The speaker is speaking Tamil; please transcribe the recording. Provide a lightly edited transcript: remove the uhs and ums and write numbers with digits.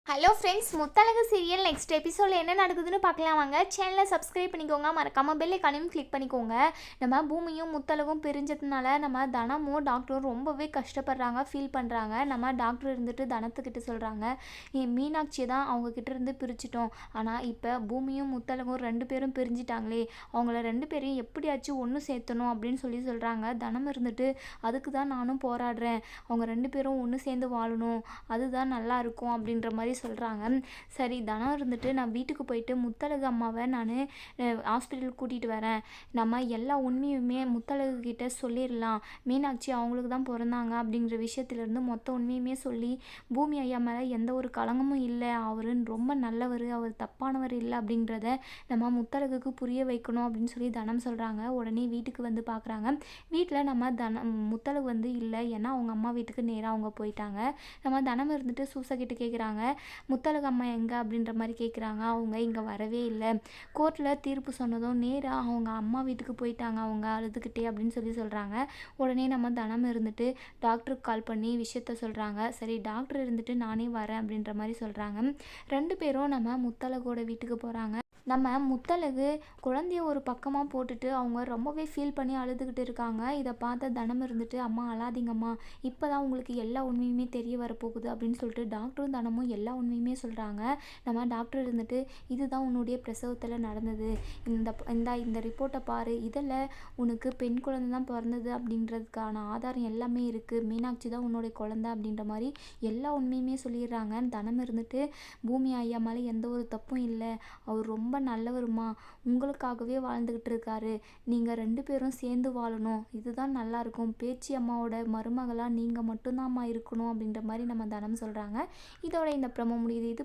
Hello friends, Muthazhagu serial next எபிசோடில் என்ன நடக்குதுன்னு பார்க்கலாம் வாங்க. சேனலை சப்ஸ்கிரைப் பண்ணிக்கோங்க, மறக்காமல் பெல் ஐக்கானையும் கிளிக் பண்ணிக்கோங்க. நம்ம பூமியும் முத்தழகும் பிரிஞ்சதுனால நம்ம தனமும் டாக்டரும் ரொம்பவே கஷ்டப்படுறாங்க, ஃபீல் பண்ணுறாங்க. நம்ம டாக்டர் இருந்துட்டு தனத்துக்கிட்ட சொல்கிறாங்க, மீனாட்சியை தான் அவங்கக்கிட்ட இருந்து பிரிச்சிட்டோம். ஆனால் இப்போ பூமியும் முத்தழகும் 2 பேரும் பிரிஞ்சிட்டாங்களே, அவங்கள 2 பேரையும் எப்படியாச்சும் ஒன்று சேர்த்தணும் அப்படின்னு சொல்கிறாங்க. தனம் இருந்துட்டு அதுக்கு தான் நானும் போராடுறேன், அவங்க 2 பேரும் ஒன்று சேர்ந்து வாழணும், அதுதான் நல்லா இருக்கும் அப்படின்ற மாதிரி சொல்கிறாங்க. சரி, தனம் இருந்துட்டு நான் வீட்டுக்கு போயிட்டு முத்தழகு அம்மாவை நான் ஹாஸ்பிட்டலுக்கு கூட்டிகிட்டு வரேன், நம்ம எல்லா உண்மையுமே முத்தழகு கிட்ட சொல்லிடலாம், மீனாட்சி அவங்களுக்கு தான் பிறந்தாங்க அப்படிங்கிற விஷயத்துலேருந்து மொத்த உண்மையுமே சொல்லி பூமி ஐயா மேலே எந்த ஒரு களங்கமும் இல்லை, அவர் ரொம்ப நல்லவர், அவர் தப்பானவர் இல்லை அப்படின்றத நம்ம முத்தழகுக்கு புரிய வைக்கணும் அப்படின்னு சொல்லி தனம் சொல்கிறாங்க. உடனே வீட்டுக்கு வந்து பார்க்குறாங்க. வீட்டில் நம்ம முத்தழகு இல்லை, ஏன்னா அவங்க அம்மா வீட்டுக்கு நேராக அவங்க போயிட்டாங்க. நம்ம தனம் இருந்துட்டு சூசை கிட்ட கேட்குறாங்க, முத்தழகு அம்மா எங்கே அப்படின்ற மாதிரி கேட்குறாங்க. அவங்க இங்கே வரவே இல்லை, கோர்ட்டில் தீர்ப்பு சொன்னதும் நேராக அவங்க அம்மா வீட்டுக்கு போயிட்டாங்க அவங்க அழுதுகிட்டே அப்படின்னு சொல்கிறாங்க. உடனே நம்ம தனம் இருந்துட்டு டாக்டருக்கு கால் பண்ணி விஷயத்த சொல்கிறாங்க. சரி, டாக்டர் இருந்துட்டு நானே வரேன் அப்படின்ற மாதிரி சொல்கிறாங்க. 2 பேரும் நம்ம முத்தழகோட வீட்டுக்கு போகிறாங்க. நம்ம முத்தழகு குழந்தைய ஒரு பக்கமாக போட்டுட்டு அவங்க ரொம்பவே ஃபீல் பண்ணி அழுதுகிட்டு இருக்காங்க. இதை பார்த்த தனம் இருந்துட்டு, அம்மா அழாதீங்கம்மா, இப்போ தான் உங்களுக்கு எல்லா உண்மையுமே தெரிய வரப்போகுது அப்படின்னு சொல்லிட்டு டாக்டரும் தனமும் எல்லா உண்மையுமே சொல்கிறாங்க. நம்ம டாக்டர் இருந்துட்டு, இதுதான் உன்னுடைய பிரசவத்தில் நடந்தது, இந்த ரிப்போர்ட்டை பாரு, இதில் உனக்கு பெண் குழந்தை தான் பிறந்தது அப்படின்றதுக்கான ஆதாரம் எல்லாமே இருக்குது, மீனாட்சி தான் உன்னுடைய குழந்தை அப்படின்ற மாதிரி எல்லா உண்மையுமே சொல்லிடுறாங்க. தனம் இருந்துட்டு, பூமி ஐயா மேலே எந்த ஒரு தப்பும் இல்லை, அவர் ரொம்ப நல்லவருமா, உங்களுக்காகவே வாழ்ந்துக்கிட்டு இருக்காரு, நீங்கள் 2 பேரும் சேர்ந்து வாழணும், இதுதான் நல்லாயிருக்கும், பேச்சி அம்மாவோட மருமகளாக நீங்கள் மட்டும்தான்மா இருக்கணும் அப்படின்ற மாதிரி நம்ம தனம் சொல்கிறாங்க. இதோட இந்த ப்ரமோ முடியுது. இது